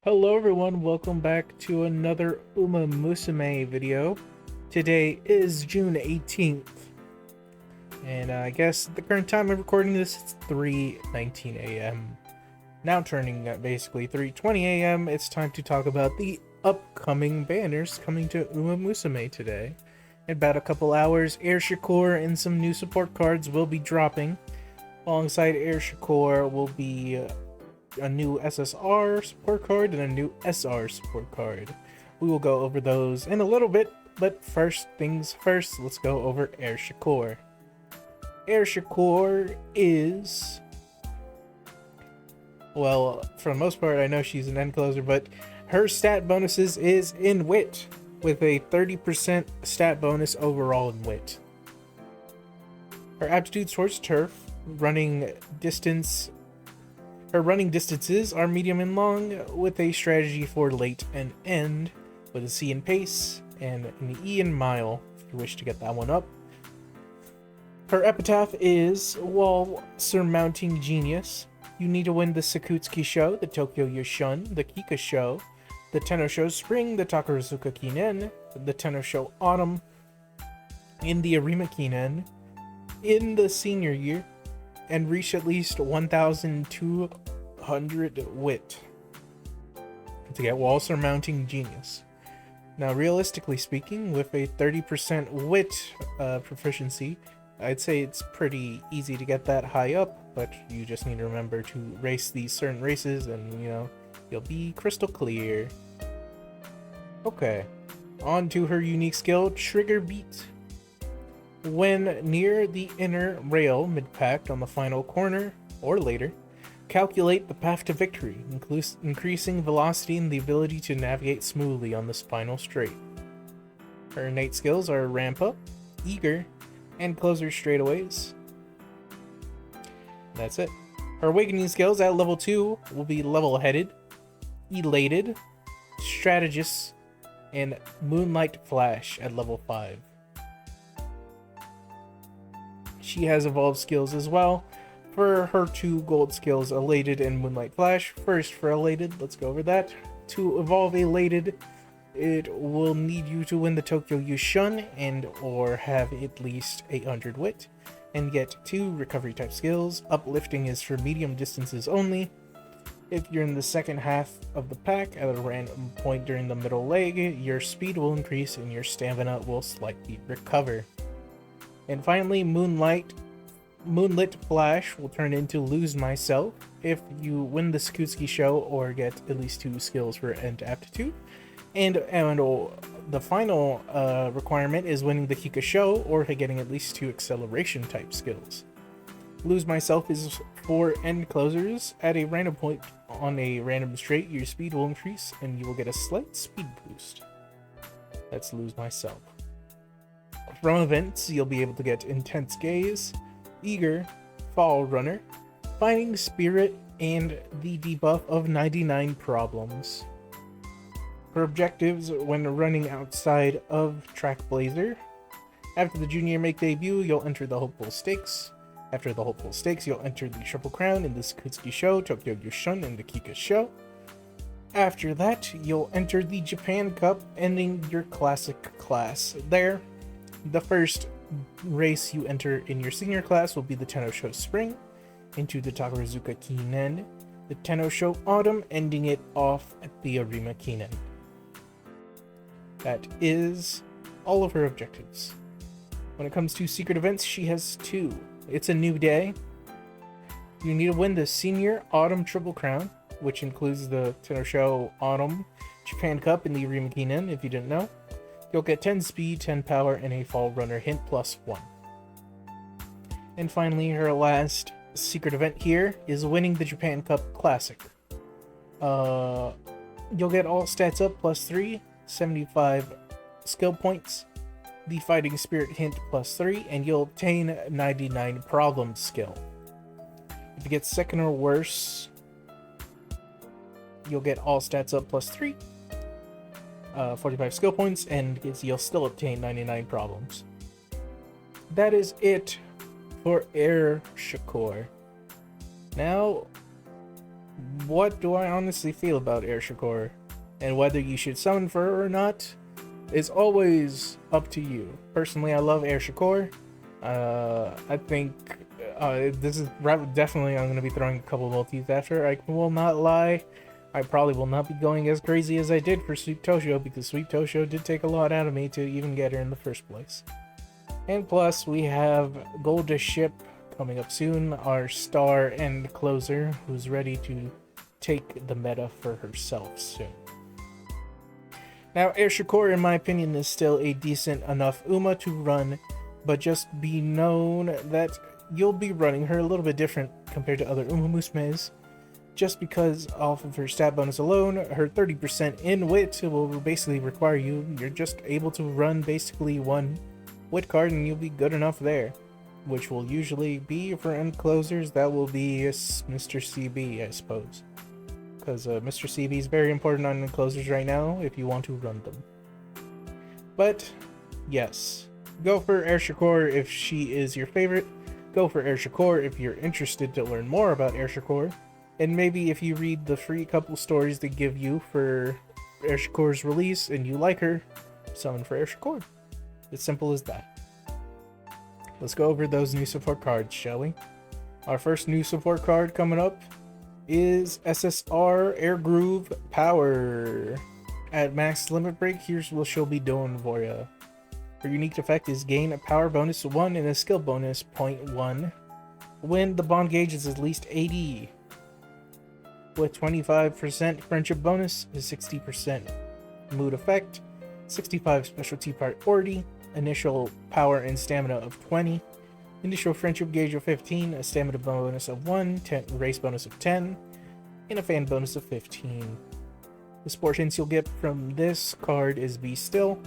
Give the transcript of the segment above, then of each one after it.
Hello everyone, welcome back to another Umamusume video. Today is June 18th, and I guess at the current time of recording this, it's 3:19 a.m. Now turning at basically 3:20 a.m., it's time to talk about the upcoming banners coming to Umamusume today. In about a couple hours, Shakur and some new support cards will be dropping. Alongside Shakur will be a new SSR support card and a new SR support card. We will go over those in a little bit, but first things first, let's go over Shakur. Shakur is, well, for the most part, I know she's an end closer, but her stat bonuses is in wit, with a 30% stat bonus overall in wit. Her aptitudes towards turf, her running distances are medium and long, with a strategy for late and end, with a C in pace and an E in mile, if you wish to get that one up. Her epitaph is Wall Surmounting Genius. You need to win the Sakutsuki Show, the Tokyo Yoshun, the Kika Show, the Tenno Show Spring, the Takarazuka Kinen, the Tenno Show Autumn, in the Arima Kinen, in the senior year, and reach at least 1,200 wit to get Wall Surmounting Genius. Now, realistically speaking, with a 30% wit proficiency, I'd say it's pretty easy to get that high up, but you just need to remember to race these certain races and, you'll be crystal clear. Okay, on to her unique skill, Trigger Beat. When near the inner rail mid-pack on the final corner, or later, calculate the path to victory, increasing velocity and the ability to navigate smoothly on this final straight. Her innate skills are Ramp Up, Eager, and Closer Straightaways. That's it. Her awakening skills at level 2 will be Level-Headed, Elated, Strategist, and Moonlight Flash at level 5. She has evolved skills as well. For her 2 gold skills, Elated and Moonlight Flash. First, for Elated, let's go over that. To evolve Elated, it will need you to win the Tokyo Yoshun and or have at least 800 wit, and get 2 recovery type skills. Uplifting is for medium distances only. If you're in the second half of the pack at a random point during the middle leg, your speed will increase and your stamina will slightly recover. And finally, Moonlit Flash will turn into Lose Myself if you win the Sakutsuki Show or get at least 2 skills for End Aptitude. And the final requirement is winning the Kika Show or getting at least 2 acceleration type skills. Lose Myself is for end closers. At a random point on a random straight, your speed will increase and you will get a slight speed boost. That's Lose Myself. From events, you'll be able to get Intense Gaze, Eager, Fall Runner, Finding Spirit, and the debuff of 99 Problems. For objectives, when running outside of Track Blazer, after the Junior Make debut, you'll enter the Hopeful Stakes. After the Hopeful Stakes, you'll enter the Triple Crown in the Sakutsuki Show, Tokyo Yoshun, and the Kika Show. After that, you'll enter the Japan Cup, ending your Classic class there. The first race you enter in your senior class will be the Tenno Show Spring, into the Takarazuka Kinen, the Tenno Show Autumn, ending it off at the Arima Kinen. That is all of her objectives. When it comes to secret events, she has 2. It's a new day. You need to win the Senior Autumn Triple Crown, which includes the Tenno Show Autumn, Japan Cup, and the Arima Kinen, if you didn't know. You'll get 10 speed, 10 power, and a Fall Runner hint +1. And finally, her last secret event here is winning the Japan Cup Classic. You'll get all stats up +3, 75 skill points, the Fighting Spirit hint +3, and you'll obtain 99 Problem skill. If you get second or worse, you'll get all stats up +3. 45 skill points, and you'll still obtain 99 problems. That is it for Shakur. Now, what do I honestly feel about Air Shakur? And whether you should summon for her or not is always up to you. Personally, I love Air Shakur. I think this is definitely I'm going to be throwing a couple multis after. I will not lie. I probably will not be going as crazy as I did for Sweet Tosho, because Sweet Tosho did take a lot out of me to even get her in the first place. And plus, we have Goldish Ship coming up soon, our star end closer, who's ready to take the meta for herself soon. Now, Air Shakur, in my opinion, is still a decent enough Uma to run, but just be known that you'll be running her a little bit different compared to other Umamusumes, just because off of her stat bonus alone, her 30% in wit will basically require you're just able to run basically one wit card and you'll be good enough there, which will usually be for end closers. That will be Mr. CB, I suppose, because Mr. CB is very important on end closers right now if you want to run them. But yes, go for Air Shakur if she is your favorite. Go for Air Shakur if you're interested to learn more about Air Shakur. And maybe if you read the free couple stories they give you for Air Shakur's release and you like her, summon for Air Shakur. As simple as that. Let's go over those new support cards, shall we? Our first new support card coming up is SSR Air Groove Power. At max limit break, here's what she'll be doing for you. Her unique effect is gain a power bonus 1 and a skill bonus 0.1 when the bond gauge is at least 80. With 25% friendship bonus is 60% mood effect, 65 specialty priority, initial power and stamina of 20, initial friendship gauge of 15, a stamina bonus of 1, race bonus of 10, and a fan bonus of 15. The support hints you'll get from this card is Be Still,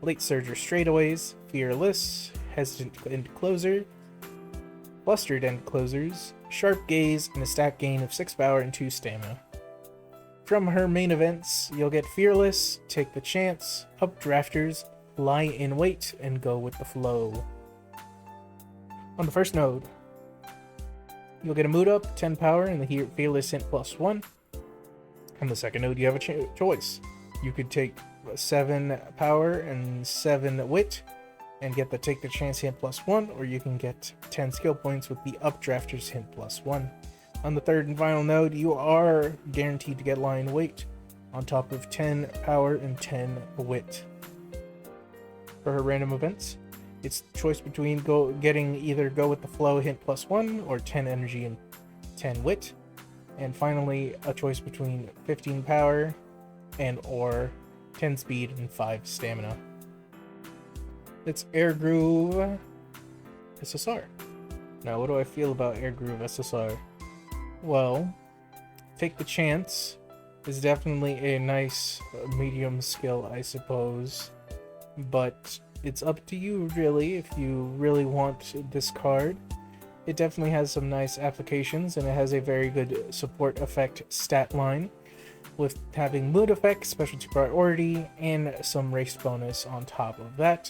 Late Surger Straightaways, Fearless, Hesitant End Closer, Flustered End Closers, Sharp Gaze, and a stat gain of 6 power and 2 stamina. From her main events, you'll get Fearless, Take the Chance, Updrafters, Lie in Wait, and Go with the Flow. On the first node, you'll get a Mood Up, 10 power, and the Fearless hint +1. On the second node, you have a choice. You could take 7 power and 7 wit, and get the Take the Chance hint +1, or you can get 10 skill points with the Updrafters hint +1. On the third and final node, you are guaranteed to get Lie in Wait, on top of 10 power and 10 wit. For her random events, it's choice between getting either Go with the Flow hint +1, or 10 energy and 10 wit, and finally a choice between 15 power and or 10 speed and 5 stamina. It's Air Groove SSR. Now, what do I feel about Air Groove SSR? Well, Take the Chance is definitely a nice medium skill, I suppose, but it's up to you, really, if you really want this card. It definitely has some nice applications, and it has a very good support effect stat line, with having mood effect, specialty priority, and some race bonus on top of that.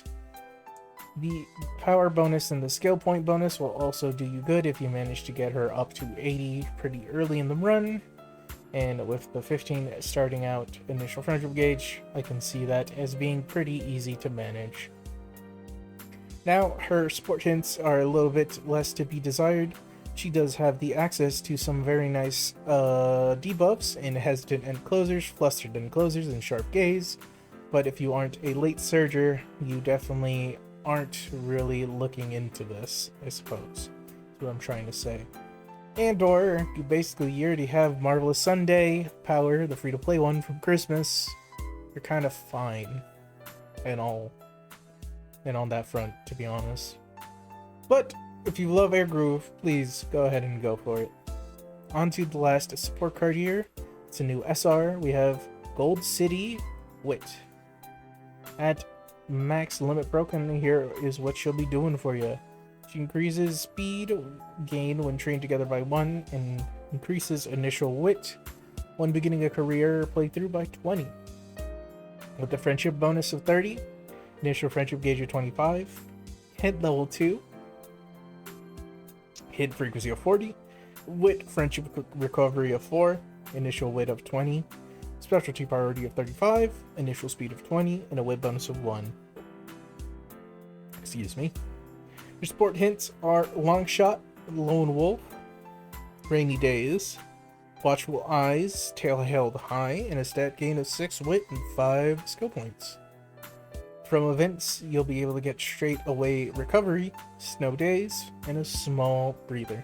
The power bonus and the skill point bonus will also do you good if you manage to get her up to 80 pretty early in the run. And with the 15 starting out initial friendship gauge, I can see that as being pretty easy to manage. Now, her support hints are a little bit less to be desired. She does have the access to some very nice debuffs in Hesitant End Closers, Flustered End Closers, and Sharp Gaze. But if you aren't a late surger, you definitely aren't really looking into this, I suppose. That's what I'm trying to say. And or, you already have Marvelous Sunday power, the free-to-play one from Christmas. You're kind of fine. And all. And on that front, to be honest. But if you love Air Groove, please go ahead and go for it. On to the last support card here. It's a new SR. We have Gold City Wit. At max limit broken, here is what she'll be doing for you. She increases speed gain when trained together by 1, and increases initial wit when beginning a career playthrough by 20. With the friendship bonus of 30, initial friendship gauge of 25, hit level 2, hit frequency of 40, wit friendship recovery of 4, initial weight of 20, specialty priority of 35, initial speed of 20, and a weight bonus of 1. Excuse me. Your support hints are Long Shot, Lone Wolf, Rainy Days, Watchful Eyes, Tail Held High, and a stat gain of 6 wit and 5 skill points. From events, you'll be able to get straight away recovery, snow days, and a small breather.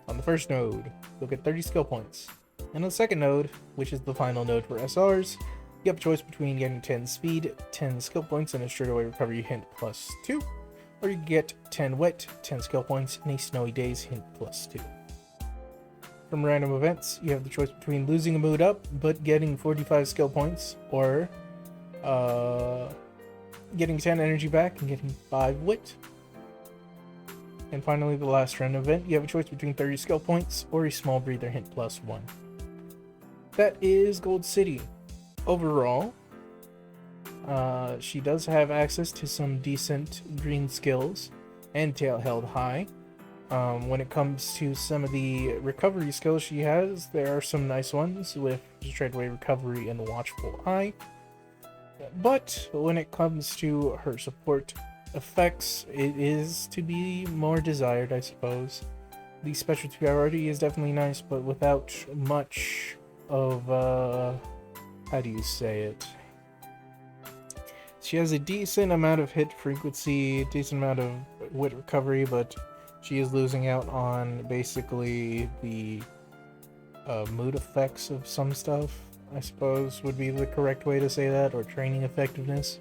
On the first node, you'll get 30 skill points. And on the second node, which is the final node for SRs, you have a choice between getting 10 speed, 10 skill points, and a straight away recovery hint plus 2, or you get 10 wet, 10 skill points, and a snowy days hint plus 2. From random events, you have the choice between losing a mood up, but getting 45 skill points, or getting 10 energy back and getting 5 wit. And finally, the last random event, you have a choice between 30 skill points or a small breather hint plus 1. That is Gold City. Overall, she does have access to some decent green skills and tail held high. When it comes to some of the recovery skills she has, there are some nice ones with straightaway recovery and watchful eye. But when it comes to her support effects, it is to be more desired, I suppose. The specialty priority is definitely nice, but without much of, how do you say it? She has a decent amount of hit frequency, decent amount of wit recovery, but she is losing out on basically the mood effects of some stuff, I suppose would be the correct way to say that, or training effectiveness.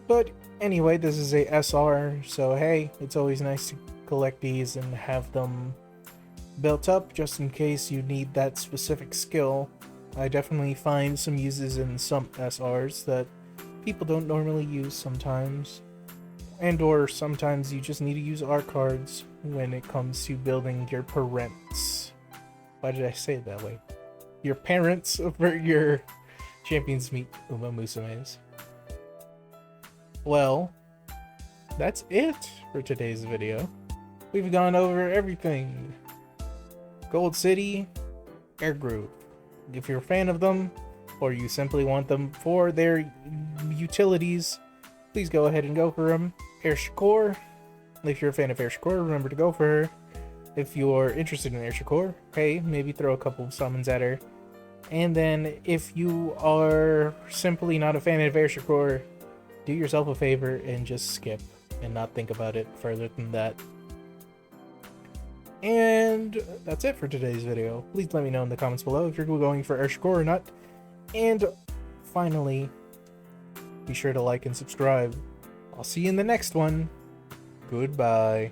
But anyway, this is a SR, so hey, it's always nice to collect these and have them built up just in case you need that specific skill. I definitely find some uses in some SRs that people don't normally use sometimes, and or sometimes you just need to use art cards when it comes to building your parents. Why did I say it that way? Your parents for your champions meet Umamusumes. Well, that's it for today's video. We've gone over everything. Gold City, Air Group. If you're a fan of them, or you simply want them for their utilities, please go ahead and go for them. Air Shakur. If you're a fan of Air Shakur, remember to go for her. If you're interested in Air Shakur, hey, maybe throw a couple of summons at her. And then if you are simply not a fan of Air Shakur, do yourself a favor and just skip and not think about it further than that. And that's it for today's video. Please let me know in the comments below if you're going for Air Shakur or not. And finally, be sure to like and subscribe. I'll see you in the next one. Goodbye.